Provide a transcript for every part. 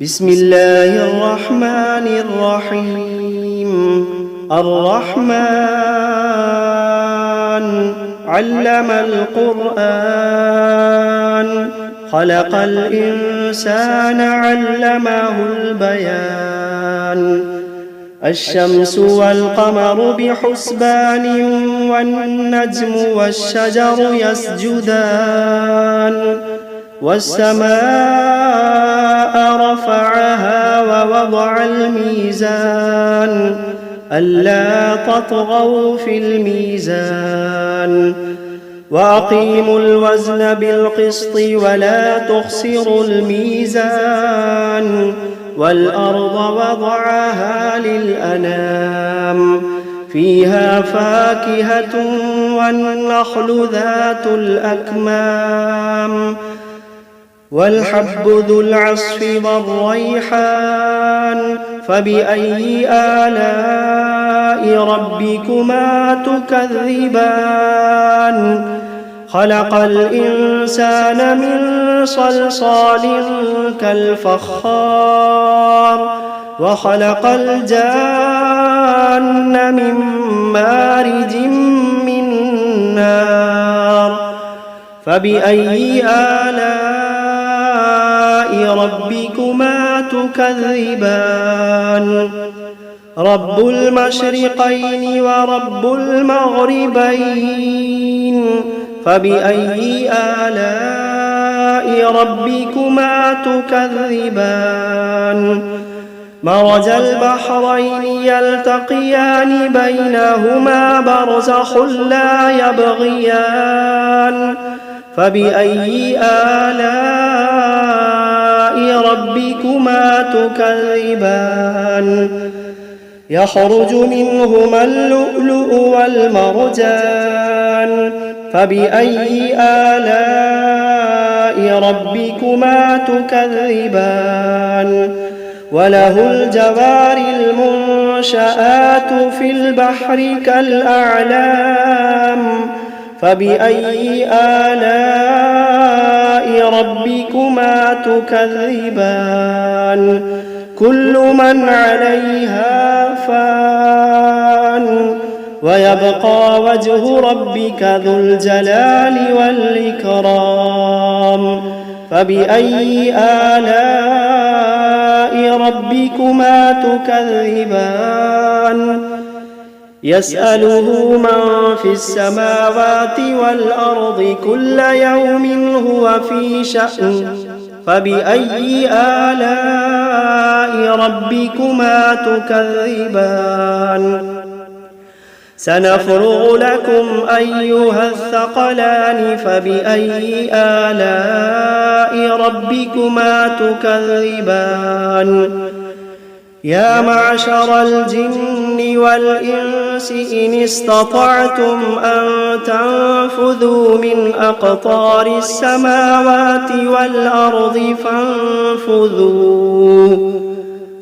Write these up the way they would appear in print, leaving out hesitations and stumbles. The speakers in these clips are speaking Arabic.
بسم الله الرحمن الرحيم. الرحمن علم القرآن، خلق الإنسان علمه البيان. الشمس والقمر بحسبان، والنجم والشجر يسجدان. والسماء رفعها ووضع الميزان، ألا تطغوا في الميزان. وأقيموا الوزن بالقسط ولا تخسروا الميزان. والأرض وضعها للأنام، فيها فاكهة والنخل ذات الأكمام، والحب ذو العصف والريحان. فبأي آلاء ربكما تكذبان؟ خلق الإنسان من صلصال كالفخار، وخلق الجان من مارج من نار. فبأي آلاء ربكما تكذبان؟ رب المشرقين ورب المغربين، فبأي آلاء ربكما تكذبان؟ مرج البحرين يلتقيان، بينهما برزخ لا يبغيان. فبأي آلاء ربكما تكذبان؟ يخرج منهما اللؤلؤ والمرجان. فبأي آلاء ربكما تكذبان؟ وله الجوار المنشآت في البحر كالأعلام. فبأي آلاء ربكما تكذبان؟ كل من عليها فان، ويبقى وجه ربك ذو الجلال والإكرام. فبأي آلاء ربكما تكذبان؟ يسأله من في السماوات والأرض كل يوم هو في شأن. فبأي آلاء ربكما تكذبان؟ سنفرغ لكم أيها الثقلان. فبأي آلاء ربكما تكذبان؟ يا معشر الجن والإنس إن استطعتم أن تنفذوا من أقطار السماوات والأرض فانفذوا،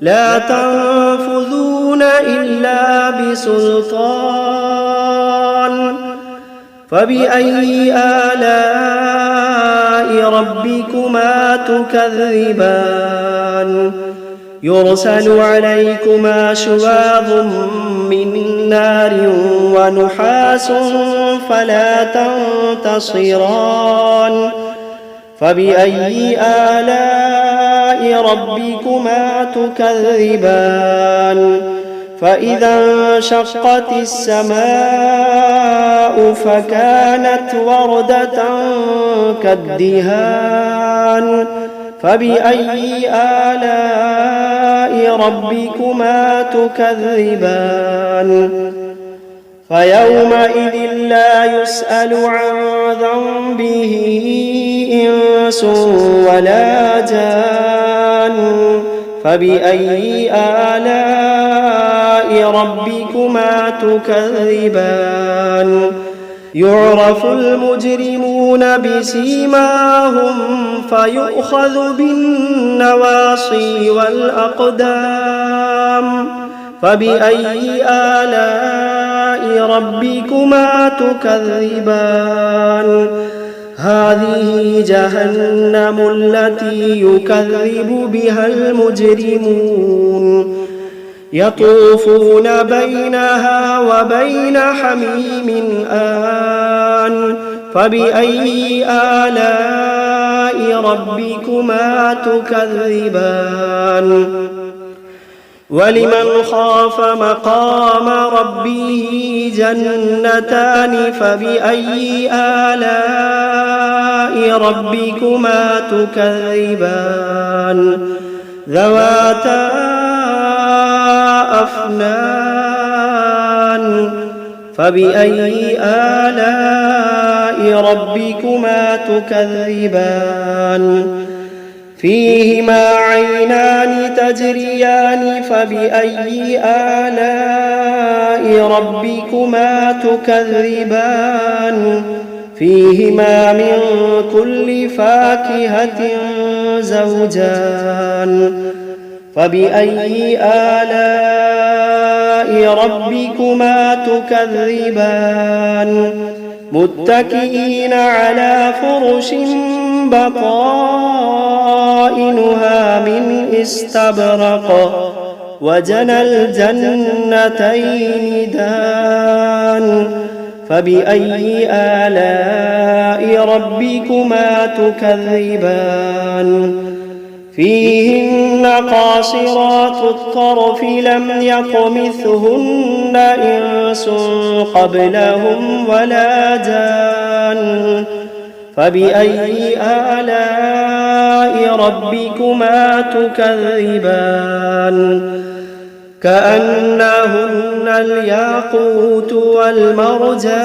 لا تنفذون إلا بسلطان. فبأي آلاء ربكما تكذبان؟ يرسل عليكما شواظ من نار ونحاس فلا تنتصران. فبأي آلاء ربكما تكذبان؟ فإذا انشقت السماء فكانت وردة كالدهان. فبأي آلاء ربكما تكذبان؟ فيومئذ لا يسأل عن ذنبه إنس ولا جان. فبأي آلاء ربكما تكذبان؟ يعرف المجرمون بسيماهم فيؤخذ بالنواصي والأقدام. فبأي آلاء ربكما تكذبان؟ هذه جهنم التي يكذب بها المجرمون يطوفون بينها وبين حميم آن فبأي آلاء ربكما تكذبان ولمن خاف مقام ربه جنتان فبأي آلاء ربكما تكذبان ذواتا أفنان فبأي آلاء ربكما تكذبان فيهما عينان تجريان فبأي آلاء ربكما تكذبان فيهما من كل فاكهة زوجان فبأي آلاء ربكما تكذبان متكئين على فرش بطائنها من استبرق وجنى الجنتين دان فبأي آلاء ربكما تكذبان فيهن قاصرات الطرف لم يطمثهن إنس قبلهم ولا جان فبأي آلاء ربكما تكذبان كأنهن الياقوت والمرجان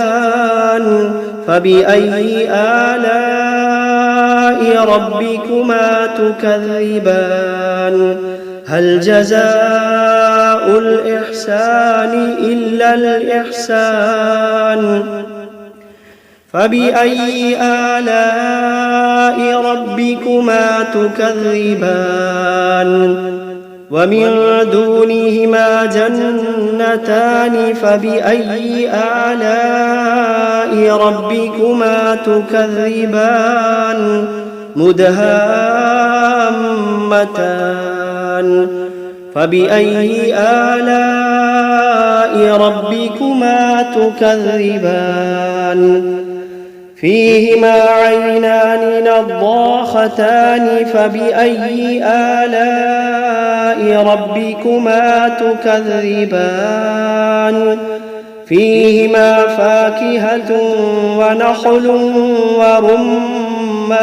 فبأي آلاء ربكما تكذبان هل جزاء الإحسان إلا الإحسان فبأي آلاء ربكما تكذبان ومن دونهما جنتان فبأي آلاء ربكما تكذبان مدهامتان فبأي آلاء ربكما تكذبان فيهما عينان نضاختان فبأي آلاء ربكما تكذبان فيهما فاكهة ونخل ورمان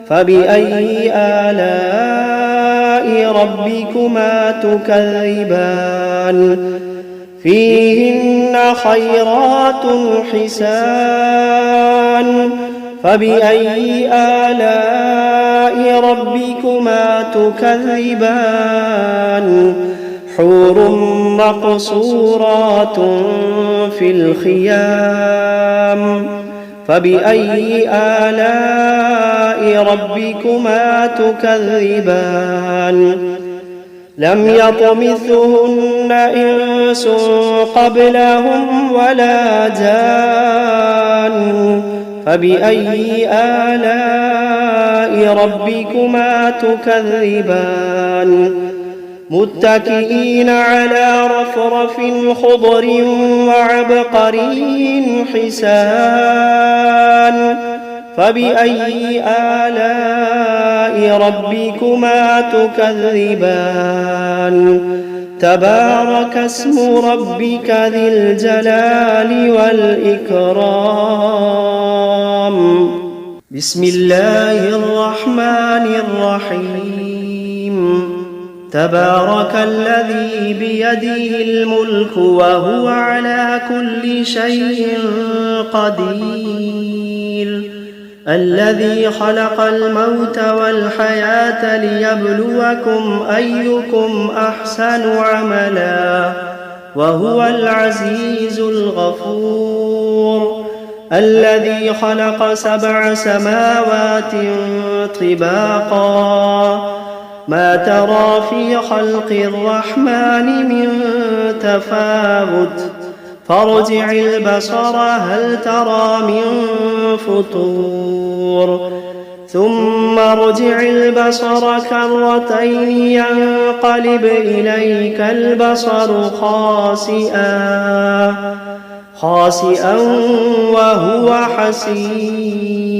فبأي آلاء ربكما تكذبان فيهن خيرات حسان فبأي آلاء ربكما تكذبان حور مقصورات في الخيام فبأي آلاء ربكما تكذبان لم يطمثهن إنس قبلهم ولا جان فبأي آلاء ربكما تكذبان متكئين على رفرف خضر وعبقري حسان فبأي آلاء ربكما تكذبان تبارك اسم ربك ذي الجلال والإكرام بسم الله الرحمن الرحيم تبارك الذي بيده الملك وهو على كل شيء قدير الذي خلق الموت والحياة ليبلوكم أيكم أحسن عملا وهو العزيز الغفور الذي خلق 7 سماوات طباقا ما ترى في خلق الرحمن من تفاوت فارجع البصر هل ترى من فطور ثم ارجع البصر كرتين ينقلب إليك البصر خاسئا وهو حسير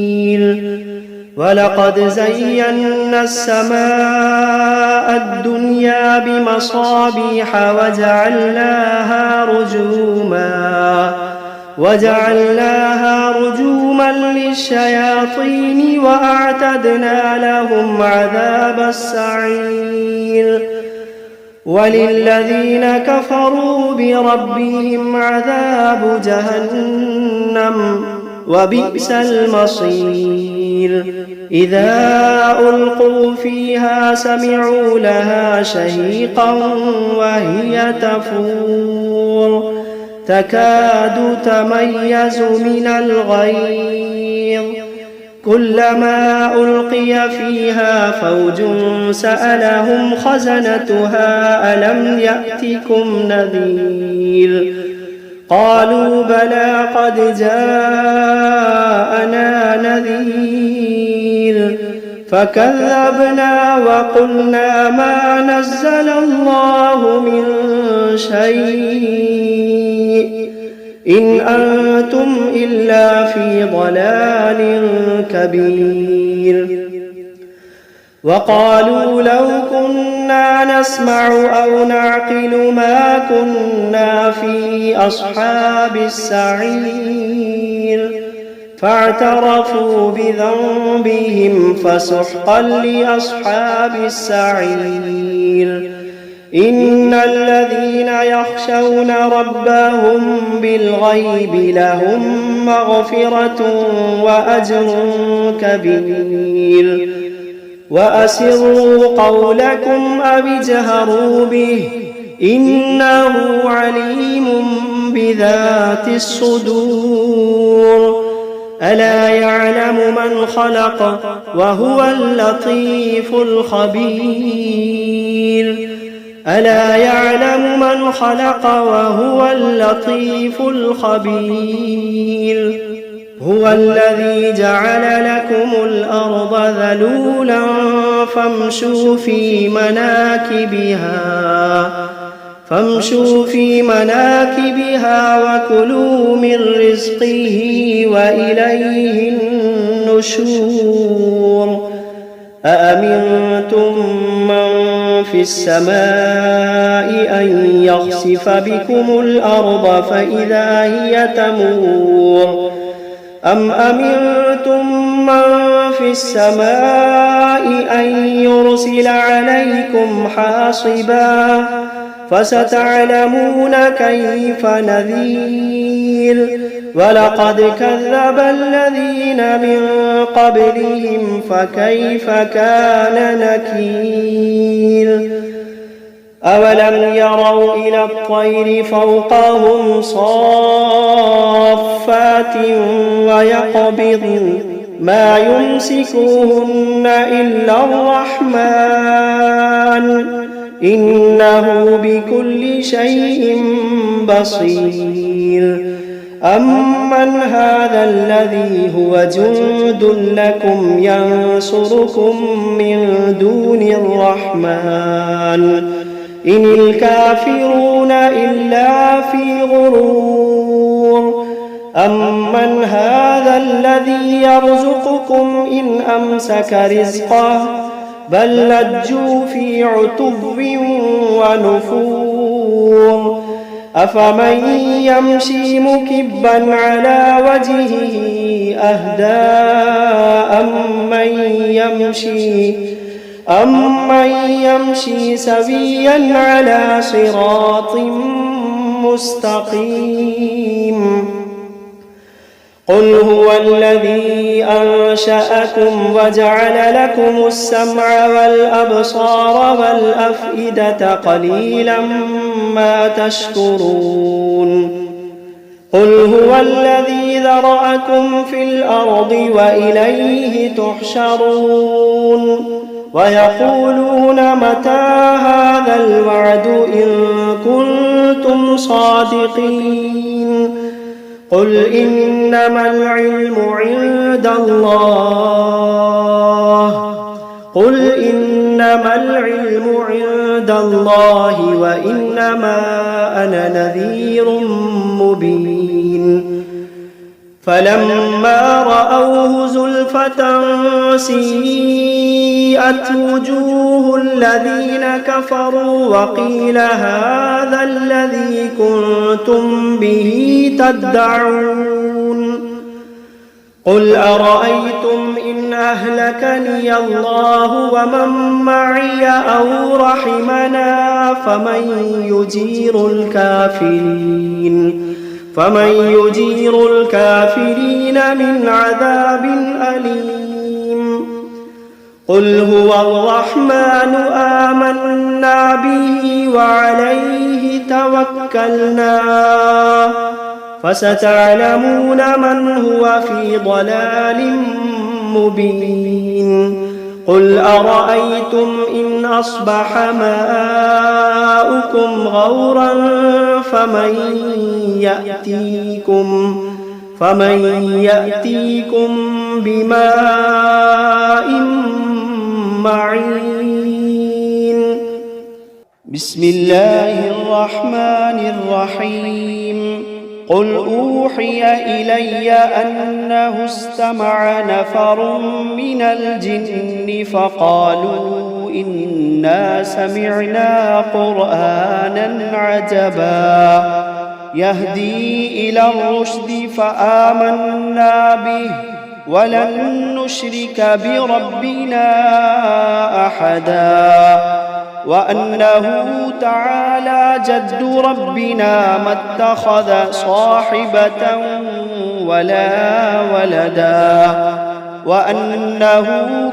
ولقد زينا السماء الدنيا بمصابيح وجعلناها رجوما للشياطين وأعتدنا لهم عذاب السعير وللذين كفروا بربهم عذاب جهنم وبئس المصير إذا ألقوا فيها سمعوا لها شهيقا وهي تفور تكاد تميز من الغيظ كلما ألقي فيها فوج سألهم خزنتها ألم يأتكم نذير قالوا بلى قد جاءنا نذير فكذبنا وقلنا ما نزل الله من شيء إن أنتم إلا في ضلال كبير وقالوا لو كنا نسمع أو نعقل ما كنا في أصحاب السعير فاعترفوا بذنبهم فسحقا لأصحاب السعير إن الذين يخشون ربهم بالغيب لهم مغفرة وأجر كبير وأسروا قولكم أو اجهروا به إنه عليم بذات الصدور ألا يعلم من خلق وهو اللطيف الخبير ألا يعلم من خلق وهو اللطيف الخبير هو الذي جعل لكم الأرض ذلولا فامشوا في مناكبها وكلوا من رزقه وإليه النشور أأمنتم من في السماء أن يخسف بكم الأرض فإذا هي تمور أم أمنتم من في السماء أن يرسل عليكم حاصبا فستعلمون كيف نذير ولقد كذب الذين من قبلهم فكيف كان نكير أولم يروا إلى الطير فوقهم صافات ويقبضن ما يمسكوهن إلا الرحمن إنه بكل شيء بصير أمن هذا الذي هو جند لكم ينصركم من دون الرحمن إن الكافرون إلا في غرور أمن هذا الذي يرزقكم إن أمسك رزقه بل لجوا في عتب ونفور أفمن يمشي مكبا على وجهه أهدى أمن يمشي سويا على صراط مستقيم قل هو الذي أنشأكم وجعل لكم السمع والأبصار والأفئدة قليلا ما تشكرون قل هو الذي ذرأكم في الأرض وإليه تحشرون ويقولون متى هذا الوعد إن كنتم صادقين قل إنما العلم عند الله وإنما أنا نذير مبين فلما رأوه زلفة سيئت وجوه الذين كفروا وقيل هذا الذي كنتم به تدعون قل أرأيتم إن أهلكني الله ومن معي أو رحمنا فمن يجير الكافرين من عذاب أليم قل هو الرحمن آمنا به وعليه توكلنا فستعلمون من هو في ضلال مبين قل أرأيتم إن أصبح ماؤكم غورا فمن يأتيكم بماء معين بسم الله الرحمن الرحيم قل أوحي إلي أنه استمع نفر من الجن فقالوا إنا سمعنا قرآنا عجبا يهدي إلى الرشد فآمنا به ولن نشرك بربنا أحدا وأنه تعالى جد ربنا ما اتخذ صاحبة ولا ولدا وأنه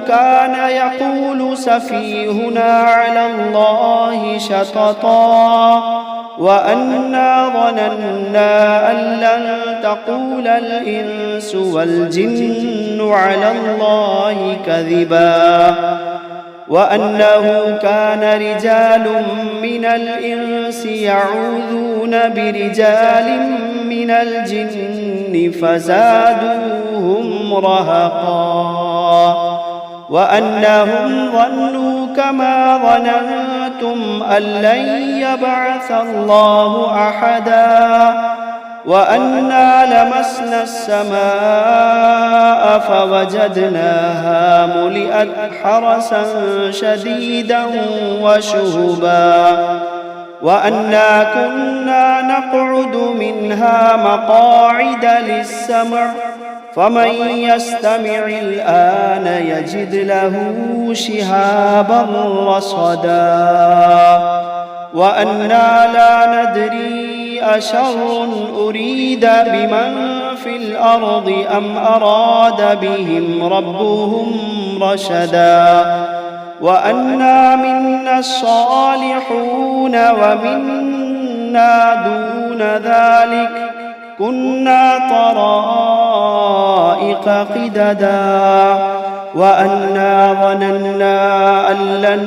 كان يقول سفيهنا على الله شططا وأنا ظننا أن لن تقول الإنس والجن على الله كذبا وأنه كان رجال من الإنس يعوذون برجال من الجن فزادوهم رهقا وأنهم ظنوا كما ظننتم أن لن يبعث الله أحدا وأنا لمسنا السماء فوجدناها ملئت حرسا شديدا وشهبا وأنا كنا نقعد منها مقاعد للسمع فمن يستمع الآن يجد له شهابا رصدا وأنا لا ندري أشر أريد بمن في الأرض أم أراد بهم ربهم رشدا وأنا منا الصالحون ومنا دون ذلك كنا طرائق قددا وأنا ظننا أن لن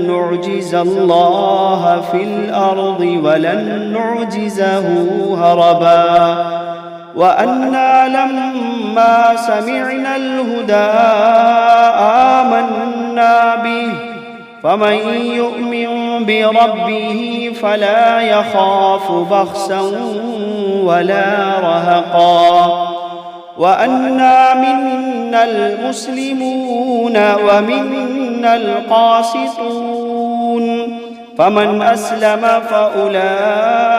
نعجز الله في الأرض ولن نعجزه هربا وأنا لما سمعنا الهدى آمنا به فمن يؤمن بربه فلا يخاف بخسا ولا رهقا وأنا منا المسلمون ومنا القاسطون فمن أسلم فأولئك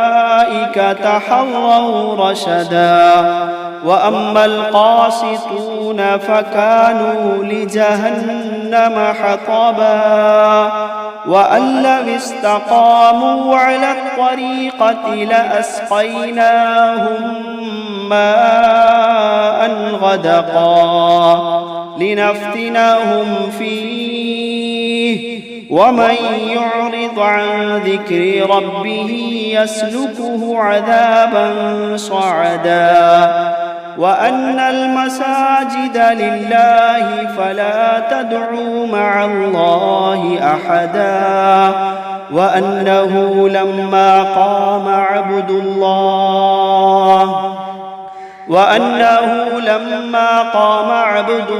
تحروا رشدا وأما القاسطون فكانوا لجهنم حطبا وأن لو استقاموا على الطريقة لأسقيناهم ماء غدقا لنفتنهم فيه ومن يعرض عن ذكر ربه يسلكه عذابا صعدا وأن المساجد لله فلا تدعوا مع الله أحدا وأنه لما قام عبد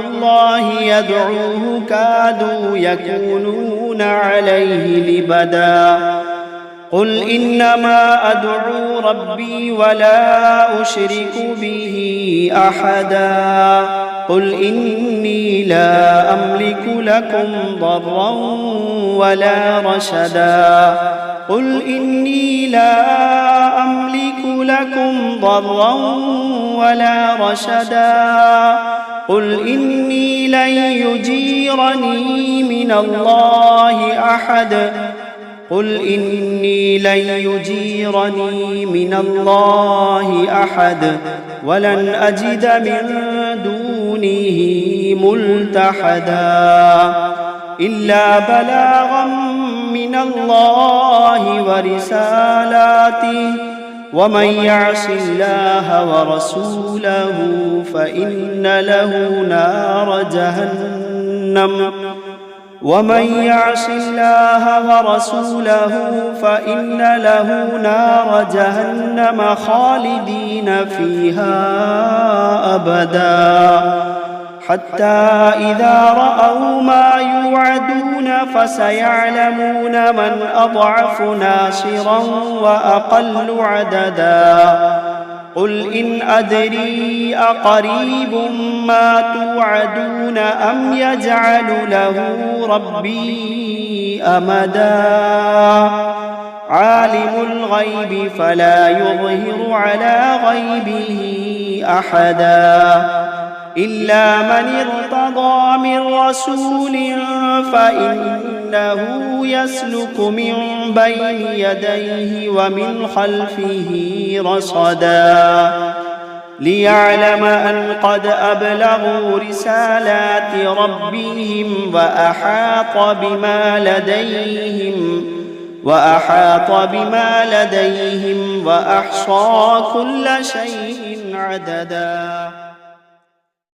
الله يدعوه كادوا يكونون عليه لبدا قل إنما أدعو ربي ولا أشرك به أحدا قل إني لا أملك لكم ضرا ولا رشدا قل إني لا أملك لكم ضرا ولا رشدا قل إني لن يجيرني من الله أحد قل إني لن يجيرني من الله أحد ولن أجد من دونه ملتحدا إلا بلاغا من الله ورسالاته ومن يعص الله ورسوله فإن له نار جهنم خالدين فيها أبدا حتى إذا رأوا ما يوعدون فسيعلمون من أضعف ناصرا وأقل عددا قل إن أدري أقريب ما توعدون أم يجعل له ربي أمدا عالم الغيب فلا يظهر على غيبه أحدا إلا من ارتضى من رسول فإنه يسلك من بين يديه ومن خلفه رصدا ليعلم أن قد أبلغوا رسالات ربهم وأحاط بما لديهم وأحصى كل شيء عددا.